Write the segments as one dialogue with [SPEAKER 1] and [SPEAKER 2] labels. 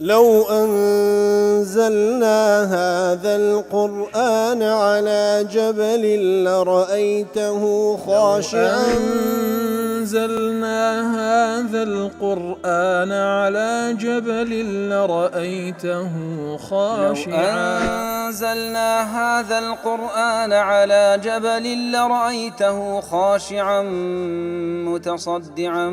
[SPEAKER 1] لو أنزلنا هذا القرآن على جبل لرأيته خاشعا
[SPEAKER 2] أنزلنا هذا القرآن على جبل لرأيته خاشعا
[SPEAKER 3] أنزلنا هذا القرآن على جبل لرأيته خاشعا متصدعا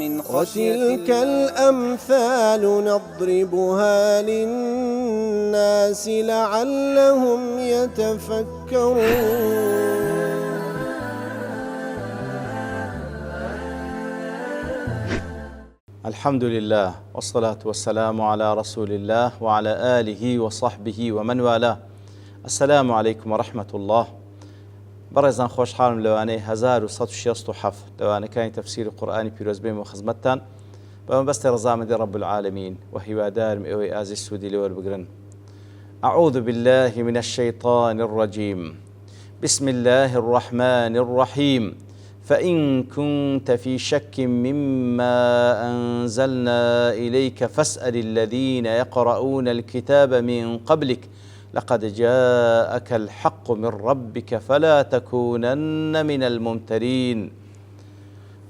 [SPEAKER 3] من خشية
[SPEAKER 1] وتلك
[SPEAKER 3] الله.
[SPEAKER 1] الأمثال نضربها للناس لعلهم يتفكرون.
[SPEAKER 4] الحمد لله والصلاة والسلام على رسول الله وعلى آله وصحبه ومن والاه. السلام عليكم ورحمة الله. بەڕێزان خۆشحاڵم لەوانەی 1167 لەوانەکانی تەفسیر قورئانی پیرۆز بێم و خزمەتتان بەمەبەستی ڕەزامەندی رب العالمین و هیوادارم ئێوەی ئازیز سوودی لێ وەربگرن. أعوذ بالله من الشيطان الرجيم. بسم الله الرحمن الرحيم. فإن كنت في شك مما أنزلنا إليك فاسأل الذين يقرؤون الكتاب من قبلك لقد جاءك الحق من ربك فلا تكونن من الممترين.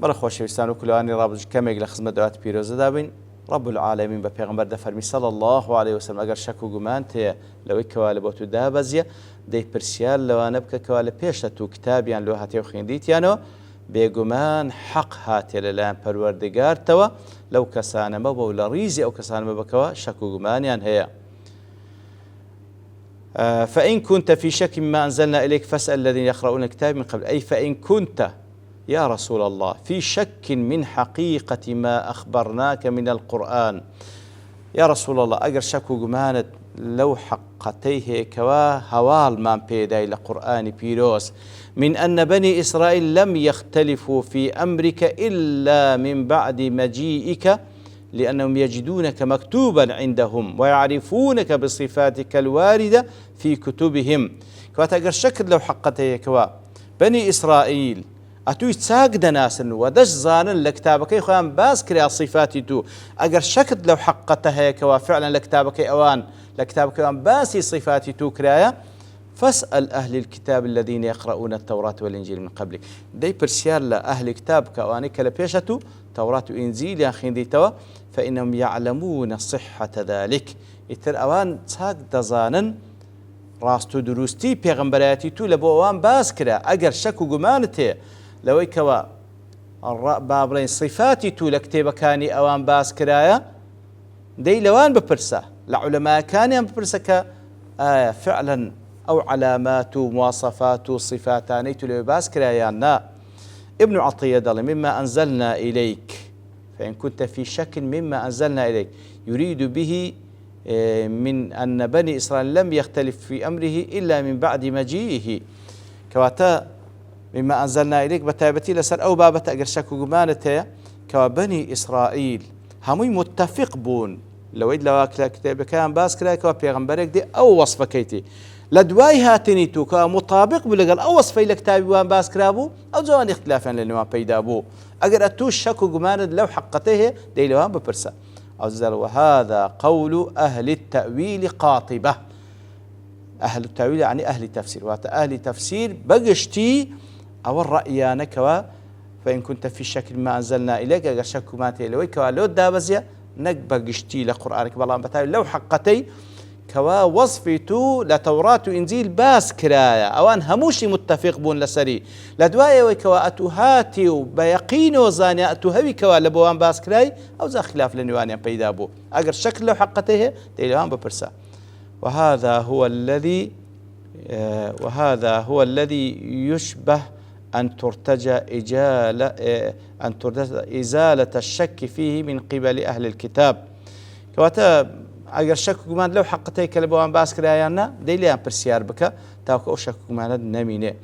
[SPEAKER 4] بەڵێ خۆشەویستان و کولەوانی ڕابردوو کەمێک لە خزمەت دەوات پیرۆزەدا بین. رب العالمین بە پێغەمبەر دەفەرمی صلی الله عليه وسلم ئەگەر شەک و گومان تێیە لەوەی کەوا لە بۆ تو دابەزیە دەی پرسیار لەوانە بکە کەوا لە پێشە تو کتابیان لێ هاتێ و خوێندیتیانەوە بێگومان حەق هاتێ لەلایەن پەروەردگارتەوە لەو کەسانەمە بۆ لە ڕیزی ئەو کەسانەمە بکەوە شەک و گومانیان هەیە. فإن كنت في شك مما أنزلنا إليك فاسأل الذين يقرؤون الكتاب من قبل. أي فإن كنت يا رسول الله في شك من حقيقة ما أخبرناك من القرآن. يا رسول الله أجر شك وجمانت لو حقتيه كوا هوال من بيداي لقرآن بيروس من أن بني إسرائيل لم يختلفوا في أمرك إلا من بعد مجيئك لأنهم يجدونك مكتوبا عندهم ويعرفونك بصفاتك الواردة في كتبهم. كواتا شكل لو حقته كوا بني إسرائيل أتوي تساق دناسن ودش زانن لكتابك خوان باس كريا صفاتي تو أجر شكل لو حقته كوا فعلا لكتابك أوان لكتابك أوان باسي صفاتي تو كرايا فاسأل أهل الكتاب الذين يقرؤون التوراة والإنجيل من قبلك. دي برسيار لأهل كتابك أوانيك لبيشتو توراة وإنجيل يا خيندي توا فإنهم يعلمون صحة ذلك. إتر أوان تساق دزانن راستو دروستي بيغمبراتي تو لبو أوان باس كرا أجر شك وقمانته لوي كوا بابلين صفاتي تو لكتابكاني أوان باس كرايا دي لوان ببرسة لعلماء كان ببرسة فعلا أو علامات مواصفات صفاتاني تلو باس كرايانا. ابن عطية دل مما أنزلنا إليك فإن كنت في شك مما أنزلنا إليك يريد به من أن بني إسرائيل لم يختلف في أمره إلا من بعد مجيئه. كواتا مما أنزلنا إليك بتابتي لسر أو بابة أجر شك وجمانته كوا بني إسرائيل همي متفق بون لو إد لو كتاب كان باس كلا كوا بيغمبرك دي أو وصفة كيتي لدواي هاتني تو كوا مطابق بلقال أو وصفة لكتابي وان باس كرابو أو زوان اختلافا لنوان بيدابو أجر أتوش شك وجمان لو حقته دي لوان ببرسا أزل. وهذا قول أهل التأويل قاطبة. أهل التأويل يعني أهل تفسير أهل تفسير بقشتي أو الرأيان كوا فإن كنت في شك ما أنزلنا إليك أجر شك ما تيلوي كوا لو دابزيا نقبل قشتي لقرآنك بالله بتاعي لو حقتي كوا وصفتو لتوراة وإنجيل باس كرايا أوان هموشي متفق بون لسري لدوايا وكوا أتوهاتي وبيقين وزاني أتوهوي كوا لبوان باس كراي أو ذا خلاف لنوانيا بيدابو أجر شك لو حقته تيلوان ببرسا. وهذا هو الذي يشبه أن ترتجى إزالة الشك فيه من قبل أهل الكتاب. كواتا أجر شك كمان لو حقتك لبوان باس كرايانا ديليان برسيار بك تاوك أو شك كمان نمينة.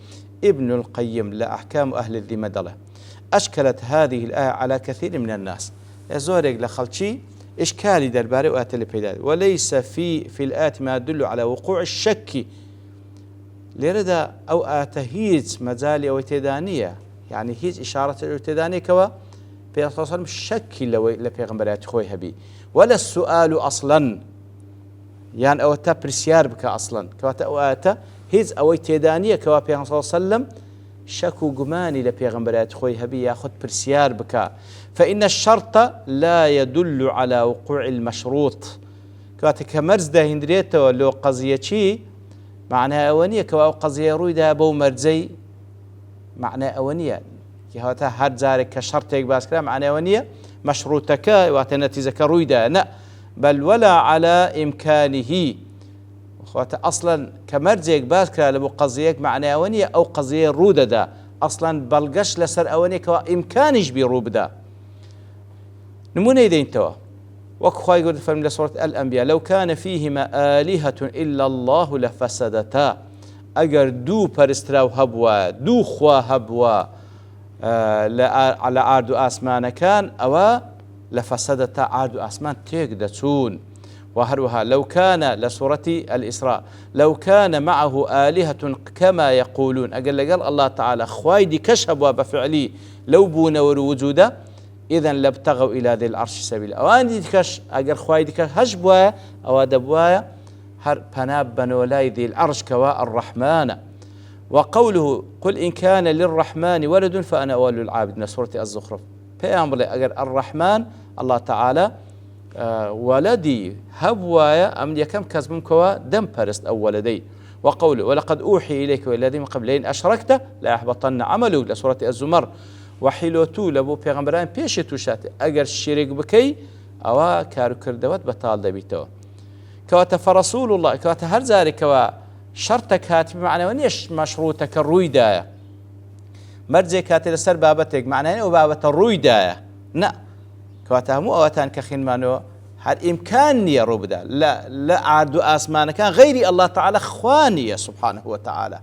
[SPEAKER 4] ابن القيم لأحكام أهل الذمة دله أشكلت هذه الآية على كثير من الناس زوريق لخلشي إشكالي درباري وآتلي بيداد وليس في الآية ما يدل على وقوع الشك لردا أو آتهيز مزالي أو تدانية يعني هيز إشارة التدانية كوا في صلى الله عليه وسلم شك لبيغمبرات خوي هبي ولا السؤال أصلا يعني أو تبرسيار بك أصلا كواتا أواتا هيز أو تيدانية كوا بيغمبر صلى الله عليه وسلم شك وجماني لبيغمبرات خوي هبي ياخذ برسيار بك فإن الشرط لا يدل على وقوع المشروط كواتا كمرز ده هندريته لو قضية شي معناها أونية كوا قضية رويدا بو مرزي معناها أونية كواتا هر زارك كشرط يقباس كلام معناها أونية مشروطك واتنتيزك رويدا لا بل ولا على إمكانه خواتا أصلا كمرزيك باسكرا لبو قضيك معنى أونية أو قضية رودة دا أصلا بلغش لسر أونية كوا إمكانش بيروب دا نمونه يدين توا وكخوا يقول فرم لسورة الأنبياء لو كان فيهما آلهة إلا الله لفسدتا أجر دو برستراو هبوا دو خوا هبوا على عرض آسمان كان أو لفسدتا عرض آسمان تيقدتون وهروها لو كان لسورة الإسراء لو كان معه آلهة كما يقولون قال الله تعالى خوايدي كشبوا بفعلي لو بون وجودا إذن لابتغوا إلى ذي العرش سبيلا أواني كش أقل خوايدي كهجبوا أو دبوا هر بناب بنولاي ذي العرش كواء الرحمن وقوله قل إن كان للرحمن ولد فأنا أول العابد من سورة الزخرف فأمر أقل الرحمن الله تعالى ولدي هبوايا أم يكم كزمم كوا دم برست أو ولدي وقوله ولقد أوحي إليك والذي من قبل إن أشركت لا يحبطن عملك لسورة الزمر وحيلوتو لبو پیغمبران پیشتو شات أجر الشرك بكي أو كارو كردوات بطال دبيتو كواتا فرسول الله كواتا هر زاري كوا شرطك هات بمعنى ونيش مشروطك الروي دايا مرجي كاتي لسر بابتك معنى وبابت الروي دايا نا كواتا مو أوتان كخين مانو هر إمكانية ربدا لا عرض آسمان كان غير الله تعالى خوانية سبحانه وتعالى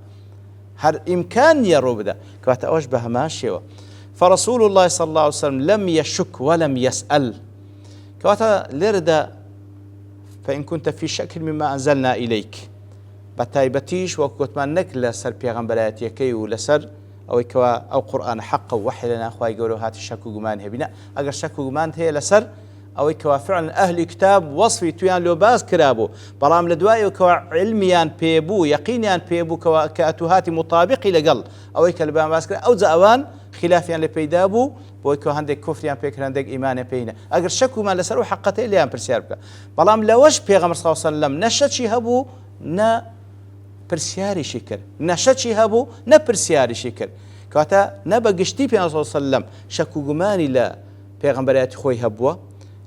[SPEAKER 4] هر إمكانية ربدا كواتا أوشبه ماشيو فرسول الله صلى الله عليه وسلم لم يشك ولم يسأل كواتا لردا فإن كنت في شك مما أنزلنا إليك بتايبتيش وكتمانك لسر بيغمبراتيكي ولسر أو كوا أو قرآن حق وحي لنا أخوة يقولوا هات الشك وجمان هبنا أجر شك وجمان هي لسر أو كوا فعلا أهل كتاب وصفي تويان لو باز كرابو برام لدواء وكوا علميان بيبو يقينيان بيبو كوا كأتوهات مطابق لقل أو كلبان باز كراب أو زأوان خلافيان لبيدابو بويكو هندك كفريان بيكر هندك إيمان بينا أجر شك وجمان لسر وحقته اللي أم برسياربك برام لوش بيغمر صلى الله عليه وسلم نشتشي هبو نا برسياري شكر نشتشي هبو نا برسياري شكر كواتا نبا قشتي بيان صلى الله عليه وسلم شكو جماني لا بيغمبريات خوي هبوا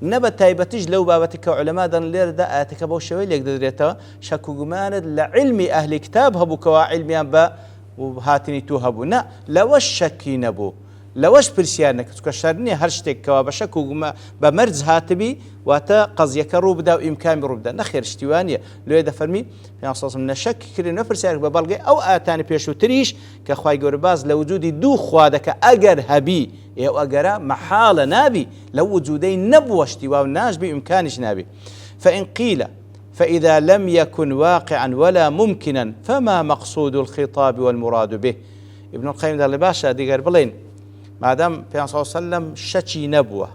[SPEAKER 4] نبا تايبتج لو بابتك علماء دان لير دا آتك بو شوي ليك دريتا شكو جمان لعلمي أهل كتاب هبو كوا علميان با وهاتني تو هبو نا لوش شكي نبو لوش برسيانك تكشرني هرشتك كوا بشكو بمرز هاتبي واتا قضيك روبدا وإمكان روبدا نخير اشتوانية لو يدا فرمي في أصلا من الشك كري نفرسيانك ببلغي أو آتاني بيشو تريش كخواي قرباز لوجود دو خوادك أجر هبي أو أجر محال نابي لو وجودين نبو اشتوا الناس بإمكانش نابي فإن قيل فإذا لم يكن واقعا ولا ممكنا فما مقصود الخطاب والمراد به ابن القيم دار لباشا ديگر بلين ما دام في صلى الله عليه وسلم شتي نبوة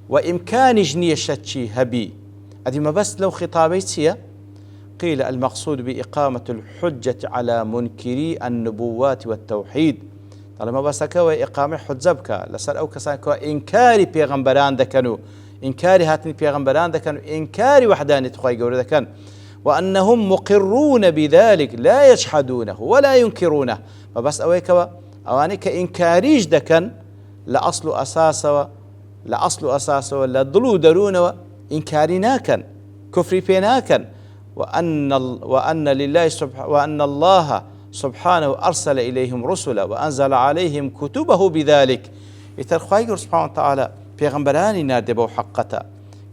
[SPEAKER 4] وإمكان جنية شتي هبي هذه ما بس لو خطابيتية قيل المقصود بإقامة الحجة على منكري النبوات والتوحيد طالما بس كوا إقامة حجبك لسر أو كسان كوا إنكاري بيغمبران دكانوا إنكاري هاتني بيغمبران دكانوا إنكاري وحدانية تخوي جور دكان وأنهم مقرون بذلك لا يجحدونه ولا ينكرونه ما بس أويكوا أواني كإنكاريج دكان لأصل أساسه لا ضلو درونه إنكارناكن كفري بيناكن وأن الله سبحانه أرسل إليهم رسلا وأنزل عليهم كتبه بذلك يترخوا سبحانه وتعالى بيغمبراني نادبوا حقته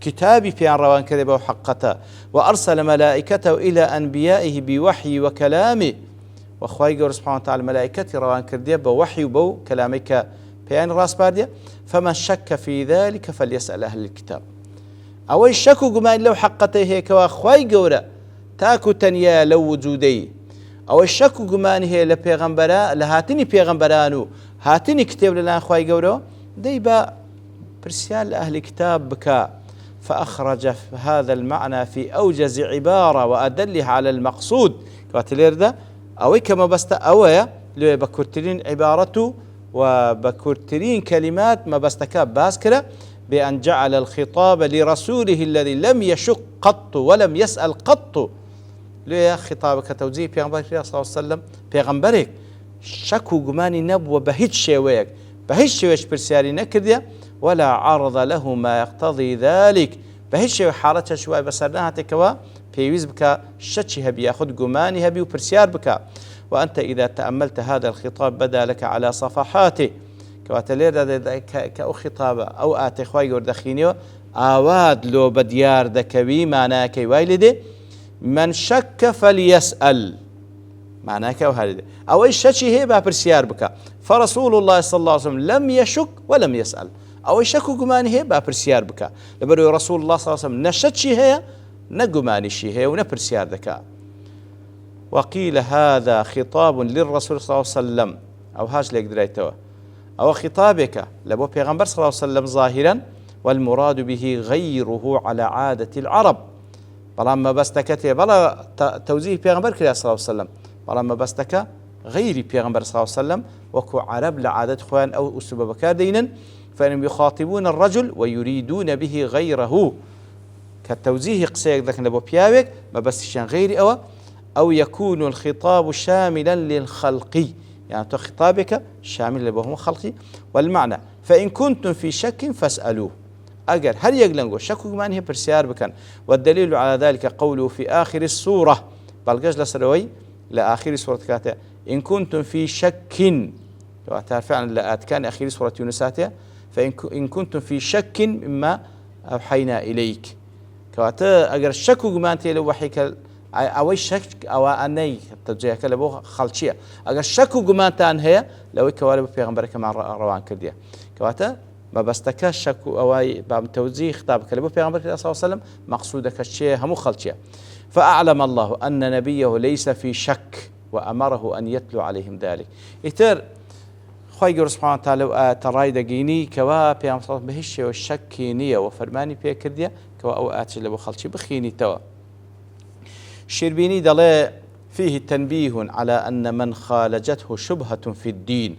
[SPEAKER 4] كتابي في روان كذبوا حقته وأرسل ملائكته إلى أنبيائه بوحي وكلامه وخواي سبحانه وتعالى ملائكتي روان كردية بوحي وبو كلامك بيان راس باردية فمن شك في ذلك فليسأل أهل الكتاب أو الشك قمان لو حقته هيك وخواي قورا تاكو تنيا لو وجودي أو الشك قمان هي لبيغمبرا لهاتني بيغمبرانو هاتني كتاب لنا خواي قورا ديبا برسيال لأهل كتاب بك، فأخرج هذا المعنى في أوجز عبارة وأدلها على المقصود كواتلير ده أوي كما بست أويا بكرترين عبارته وبكرترين كلمات ما بستكاب باسكرة بأن جعل الخطاب لرسوله الذي لم يشق قط ولم يسأل قط. ليه خطابك توزيع پیغمبر صلى الله عليه وسلم پیغمبرك شكو جماني نبوة بهيج شويك بهيج شويش برسياري نكرديا ولا عرض له ما يقتضي ذلك بهيج شوي حالتها شوي بسرناها تكوا بيويز بك شتشي هبي ياخد جماني هبي وبرسيار بك. وأنت إذا تأملت هذا الخطاب بدا لك على صفحاته كواتلير كأو خطابة أو آتي خواي وردخينيو آواد لو بديار دكوي معناه كي وايلدي من شك فليسأل معناه كي وهالدي أو إيش شتشي هي بابرسيار بك. فرسول الله صلى الله عليه وسلم لم يشك ولم يسأل أو يشكو جماني هي بابرسيار بك لبرو رسول الله صلى الله عليه وسلم نشتشي هي نجماني شي هي ونبرسيار ذكاء. وقيل هذا خطاب للرسول صلى الله عليه وسلم أو هاش لك دريتوا أو خطابك لبو پیغمبر صلى الله عليه وسلم ظاهرا والمراد به غيره على عادة العرب. بلا ما بستكت بلا توزيه پیغمبر كلا صلى الله عليه وسلم بلا ما بستك غير پیغمبر صلى الله عليه وسلم وكو عرب لعادة خوان أو أسلوب بكار دينا فإنهم يخاطبون الرجل ويريدون به غيره كالتوزيه قصيك ذاك لبو بياوك ما بستشان غير أو يكون الخطاب شاملا للخلق يعني تو خطابك شامل لبهم خلقي. والمعنى فإن كنتم في شك فاسألوه أجر هل يقلنقو شكو كمان هي برسيار بكن. والدليل على ذلك قوله في آخر السورة بلقاش لسروي لآخر سورة كاته إن كنتم في شك فعلا لآت كان آخر سورة يونساتها فإن كنتم في شك مما أوحينا إليك كواتا أجر شكو كمان تيلو وحيك أوي شك أو أني تجيك لبو خلشية أجر شكو جمانتان هي لو كوالب پیغمبرك مع روان كرديا كواتا ما بستك شكو أوي بام توزيع خطابك لبو پیغمبرك صلى الله عليه وسلم مقصودك الشيء هم خلشية. فأعلم الله أن نبيه ليس في شك وأمره أن يتلو عليهم ذلك. إتر خواهي سبحانه وتعالى تراي دقيني كوا پیغمبر صلى الله عليه وسلم بهش والشكينية وفرماني بي كرديا كوا أو آتش لبو خلشي بخيني توا. الشربيني دلي فيه تنبيه على أن من خالجته شبهة في الدين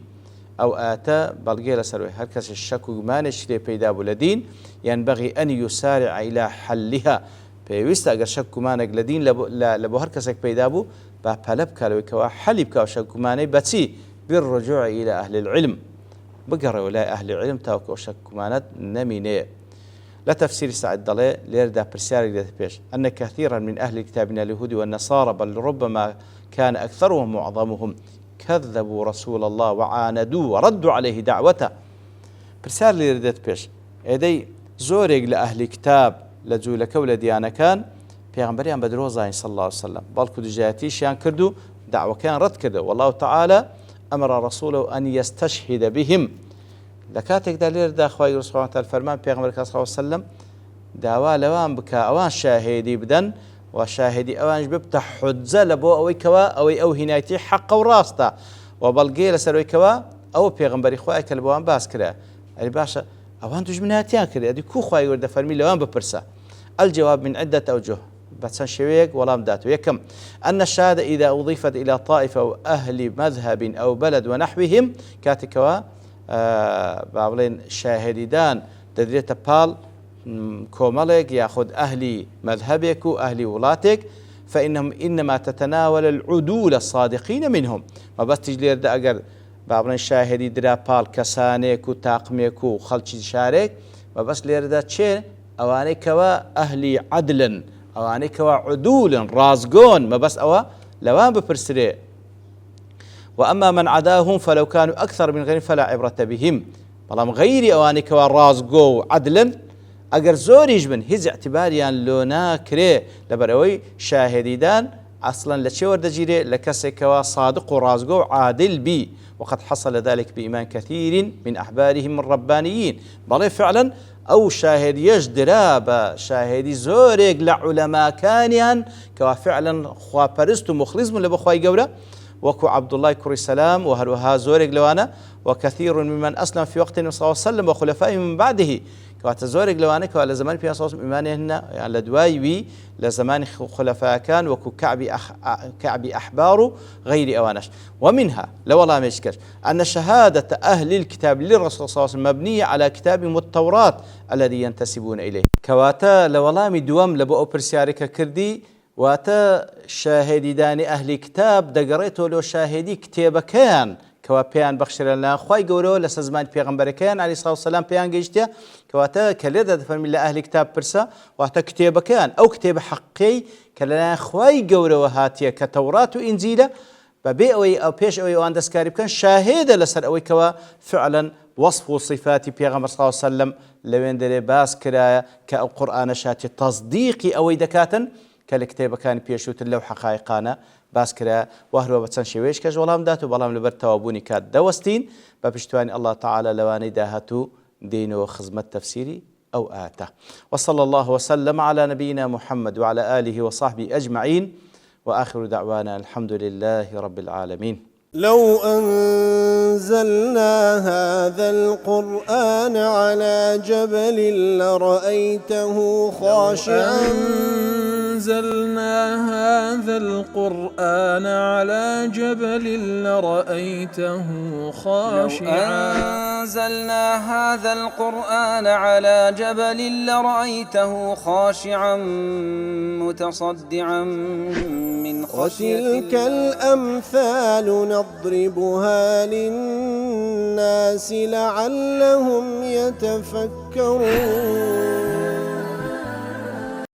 [SPEAKER 4] أو آتا بلغير سروي هركس الشك مانش لي بيدا بلدين ينبغي أن يسارع إلى حلها بيوست أجر شك مانك لدين لبو هركسك بيدابو بابلبك لو كوا حلبك وشك ماني بتي بالرجوع إلى أهل العلم بقرأ ولا أهل العلم تاوك وشك مانت نمينيه. لا تفسير سعد ضلي ليردا برسياري بيش أن كثيرا من أهل الكتاب من اليهود والنصارى بل ربما كان أكثرهم معظمهم كذبوا رسول الله وعاندوه وردوا عليه دعوته. برسيار ليردا بيش إيدي زورق لأهل الكتاب لجولك ولديانا كان پیغمبريان بدروزاين صلى الله عليه وسلم بالكو دجاتيش يان كردو دعوة كان رد كردو والله تعالى أمر رسوله أن يستشهد بهم لكاتك دليل دا خواهي سبحانه وتعالى فرمان پیغمبر صلى الله عليه وسلم داوا لوان بكا اوان شاهدي بدن وشاهدي اوان ببتا حجة لبو اوي كوا اوي او هنايتي حق وراستا وبلقي لسروي كوا او پیغمبر خواهي كالبوان باس كرا يعني باشا اوان دجمناتيان كرا دي كو خواهي ورد فرمي لوان ببرسا. الجواب من عدة اوجه باتسان شويق ولام داتو. يكم أن الشهادة إذا أضيفت إلى طائفة أو أهل مذهب أو بلد ونحوهم كاتكوا بابلين شاهدان تدريت بال كومالك ياخذ أهلي مذهبك وأهلي ولاتك فإنهم إنما تتناول العدول الصادقين منهم ما بس تجلير دا أجر بابلين شاهدي درا بال كسانك وتاقمك وخلشي شارك ما بس لير دا تشين أواني كوا أهلي عدلا أواني كوا عدول رازقون ما بس أوا لوان ببرسري. وأما من عداهم فلو كانوا أكثر من غير فلا عبرة بهم بلام غيري أواني كوا رازقو عدلا أجر زوريج من هز اعتباريان لونا كري لبروي شاهديدان أصلا لشي ورد جيري لكسي كوا صادق ورازقو عادل بي وقد حصل ذلك بإيمان كثير من أحبارهم الربانيين بل فعلا أو شاهد يجدرا شاهدي زوريق لعلماء كانيان كوا فعلا خوا برست مخلص من لبخواي قورا وكو عبد الله كري سلام وهروها زورق لوانا وكثير ممن أسلم في وقت النبي صلى الله عليه وسلم وخلفائه من بعده كوات زورق لوانا كوالا زمان في أصوص إيمانهن يعني لدوايوي لزمان خلفاء كان وكو كعب أحبار غير أوانش. ومنها لو الله مشكر أن شهادة أهل الكتاب للرسول صلى الله عليه وسلم مبنية على كتابهم التوراة الذي ينتسبون إليه. كواتا لو الله مدوام لبو أوبرسيارك كردي واتا شاهدي داني أهل كتاب دقريتو لو شاهدي كتاب كان كوا بيان بخشر الله خواي قولوا لسزمان بيغمبر كان عليه الصلاة والسلام بيان قيشتيا كواتا كاليدا دفرمي لأهل كتاب برسا واتا كتاب كان أو كتاب حقي كالنا خواي قولوا هاتيا كتوراة وإنزيلة ببي أوي أو بيش أوي وان دسكاري بكان شاهدة لسر أوي كوا فعلا وصف وصفات بيغمبر صلى الله عليه وسلم لوين دري باس كرايا كالقرآن شاتي تصديقي أوي دكاتا كالكتاب كان بيشوت اللو حقائقانا باس كرا وهرو بتسان شويش كاج ولام داتو بلام لبر توابوني كات دوستين بابشتواني الله تعالى لواني داهتو دينو خزمة تفسيري أو آته. وصلى الله وسلم على نبينا محمد وعلى آله وصحبه أجمعين وآخر دعوانا الحمد لله رب العالمين.
[SPEAKER 1] لو أنزلنا هذا القرآن على جبل لرأيته خاشعا
[SPEAKER 2] أنزلنا هذا القرآن على جبل لرأيته خاشعا
[SPEAKER 3] أنزلنا هذا القرآن على جبل لرأيته خاشعا متصدعا من خشية الله.
[SPEAKER 1] وتلك الأمثال نضربها للناس لعلهم يتفكرون.